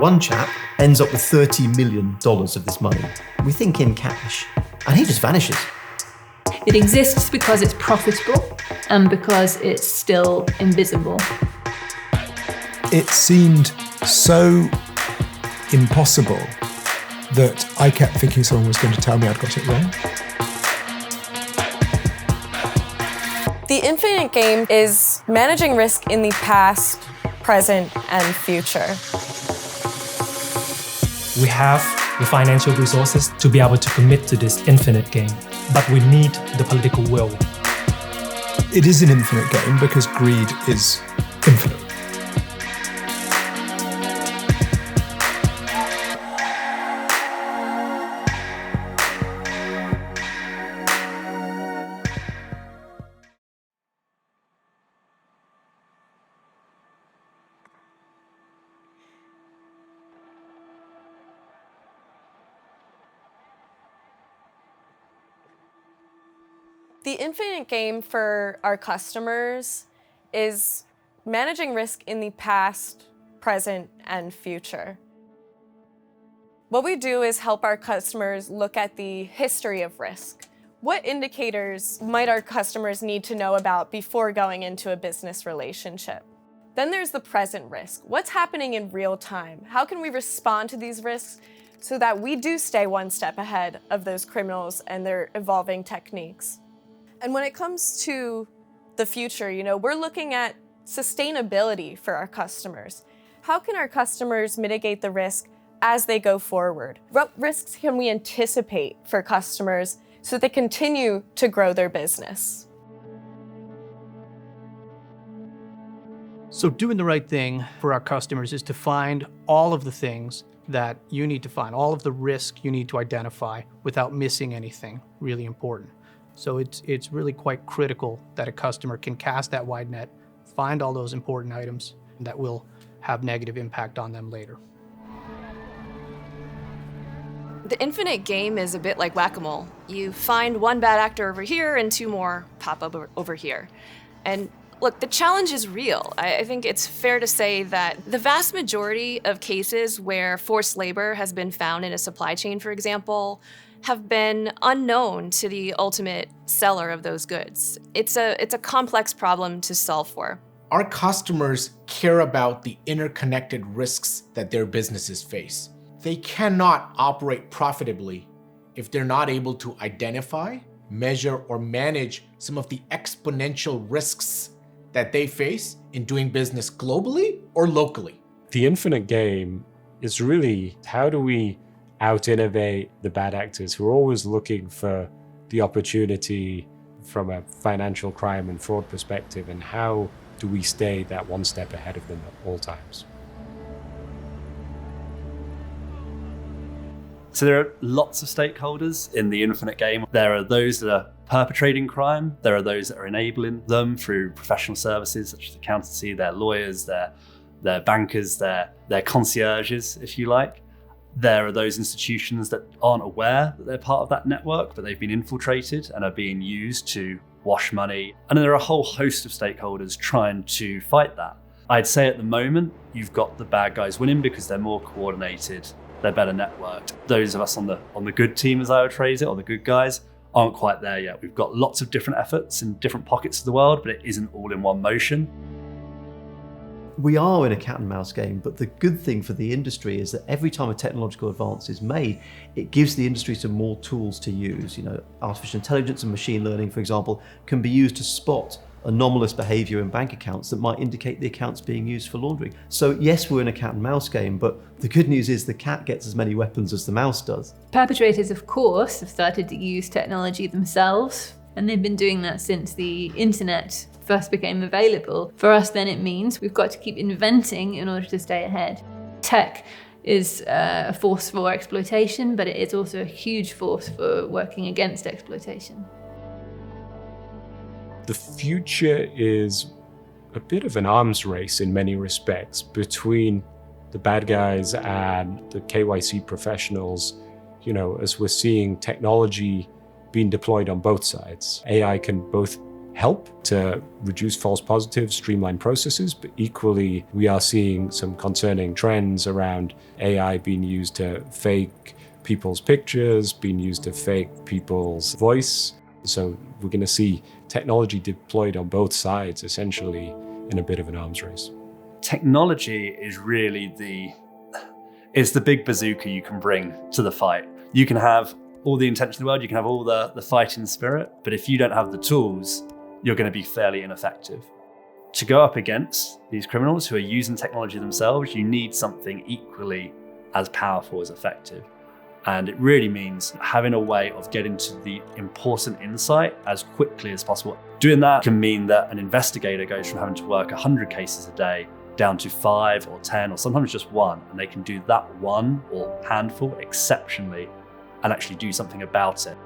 one chap ends up with $30 million of this money. We think in cash, and he just vanishes. It exists because it's profitable and because it's still invisible. It seemed so impossible that I kept thinking someone was going to tell me I'd got it wrong. The infinite game is managing risk in the past, present, and future. We have the financial resources to be able to commit to this infinite game, but we need the political will. It is an infinite game because greed is infinite. The infinite game for our customers is managing risk in the past, present, and future. What we do is help our customers look at the history of risk. What indicators might our customers need to know about before going into a business relationship? Then there's the present risk. What's happening in real time? How can we respond to these risks so that we do stay one step ahead of those criminals and their evolving techniques? And when it comes to the future, we're looking at sustainability for our customers. How can our customers mitigate the risk as they go forward? What risks can we anticipate for customers so they continue to grow their business? So doing the right thing for our customers is to find all of the things that you need to find, all of the risk you need to identify without missing anything really important. So it's really quite critical that a customer can cast that wide net, find all those important items that will have negative impact on them later. The infinite game is a bit like whack-a-mole. You find one bad actor over here and two more pop up over here. And look, the challenge is real. I think it's fair to say that the vast majority of cases where forced labor has been found in a supply chain, for example, have been unknown to the ultimate seller of those goods. It's a complex problem to solve for. Our customers care about the interconnected risks that their businesses face. They cannot operate profitably if they're not able to identify, measure, or manage some of the exponential risks that they face in doing business globally or locally. The infinite game is really, how do we out-innovate the bad actors who are always looking for the opportunity from a financial crime and fraud perspective, and how do we stay that one step ahead of them at all times? So there are lots of stakeholders in the infinite game. There are those that are perpetrating crime. There are those that are enabling them through professional services such as accountancy, their lawyers, their bankers, their concierges, if you like. There are those institutions that aren't aware that they're part of that network, but they've been infiltrated and are being used to wash money. And then there are a whole host of stakeholders trying to fight that. I'd say at the moment, you've got the bad guys winning because they're more coordinated, they're better networked. Those of us on the good team, as I would phrase it, or the good guys, aren't quite there yet. We've got lots of different efforts in different pockets of the world, but it isn't all in one motion. We are in a cat and mouse game, but the good thing for the industry is that every time a technological advance is made, it gives the industry some more tools to use. Artificial intelligence and machine learning, for example, can be used to spot anomalous behavior in bank accounts that might indicate the accounts being used for laundering. So yes, we're in a cat and mouse game, but the good news is the cat gets as many weapons as the mouse does. Perpetrators, of course, have started to use technology themselves, and they've been doing that since the internet first became available. For us, then, it means we've got to keep inventing in order to stay ahead. Tech is a force for exploitation, but it is also a huge force for working against exploitation. The future is a bit of an arms race in many respects between the bad guys and the KYC professionals, as we're seeing technology being deployed on both sides. AI can both help to reduce false positives, streamline processes, but equally we are seeing some concerning trends around AI being used to fake people's pictures, being used to fake people's voice. So we're going to see technology deployed on both sides, essentially in a bit of an arms race. Technology is really it's the big bazooka you can bring to the fight. You can have all the intention in the world, you can have all the fighting spirit, but if you don't have the tools, you're going to be fairly ineffective. To go up against these criminals who are using technology themselves, you need something equally as powerful as effective. And it really means having a way of getting to the important insight as quickly as possible. Doing that can mean that an investigator goes from having to work 100 cases a day down to 5 or 10 or sometimes just 1, and they can do that one or handful exceptionally and actually do something about it.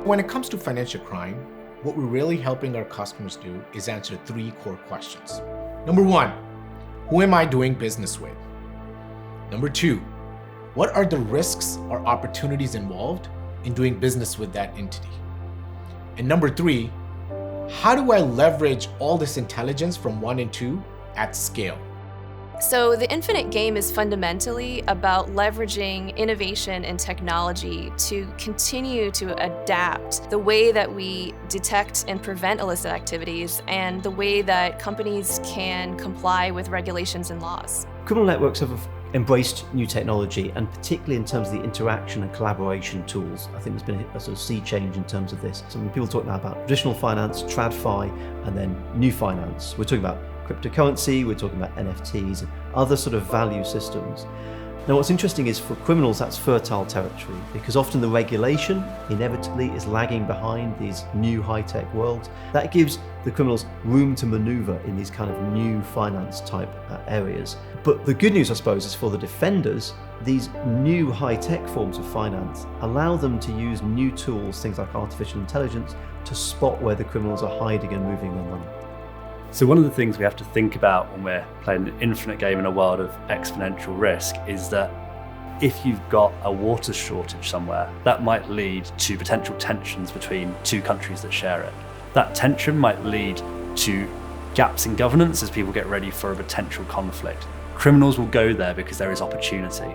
When it comes to financial crime, what we're really helping our customers do is answer 3 core questions. Number 1, who am I doing business with? Number 2, what are the risks or opportunities involved in doing business with that entity? And number 3, how do I leverage all this intelligence from 1 and 2 at scale? So the infinite game is fundamentally about leveraging innovation and technology to continue to adapt the way that we detect and prevent illicit activities and the way that companies can comply with regulations and laws. Criminal networks have embraced new technology, and particularly in terms of the interaction and collaboration tools. I think there's been a sort of sea change in terms of this. So when people talk now about traditional finance, TradFi, and then new finance, we're talking about cryptocurrency, we're talking about NFTs and other sort of value systems. Now what's interesting is for criminals that's fertile territory, because often the regulation inevitably is lagging behind these new high-tech worlds. That gives the criminals room to maneuver in these kind of new finance type areas. But the good news, I suppose, is for the defenders, these new high-tech forms of finance allow them to use new tools, things like artificial intelligence, to spot where the criminals are hiding and moving their money. So one of the things we have to think about when we're playing the infinite game in a world of exponential risk is that if you've got a water shortage somewhere, that might lead to potential tensions between 2 countries that share it. That tension might lead to gaps in governance as people get ready for a potential conflict. Criminals will go there because there is opportunity.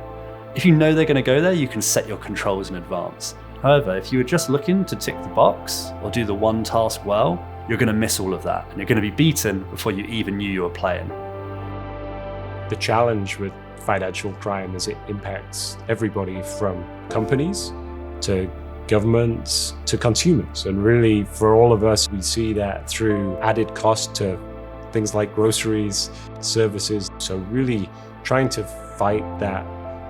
If you know they're going to go there, you can set your controls in advance. However, if you were just looking to tick the box or do the one task well, you're going to miss all of that and you're going to be beaten before you even knew you were playing. The challenge with financial crime is it impacts everybody from companies to governments to consumers. And really, for all of us, we see that through added cost to things like groceries, services. So really trying to fight that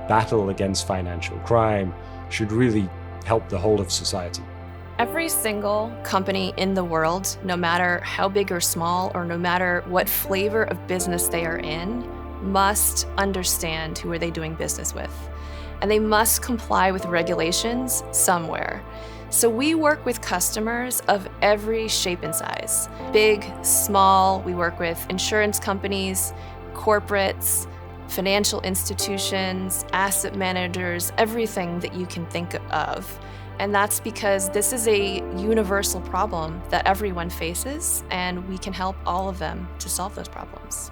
battle against financial crime should really help the whole of society. Every single company in the world, no matter how big or small, or no matter what flavor of business they are in, must understand who are they doing business with. And they must comply with regulations somewhere. So we work with customers of every shape and size. Big, small, we work with insurance companies, corporates, financial institutions, asset managers, everything that you can think of. And that's because this is a universal problem that everyone faces, and we can help all of them to solve those problems.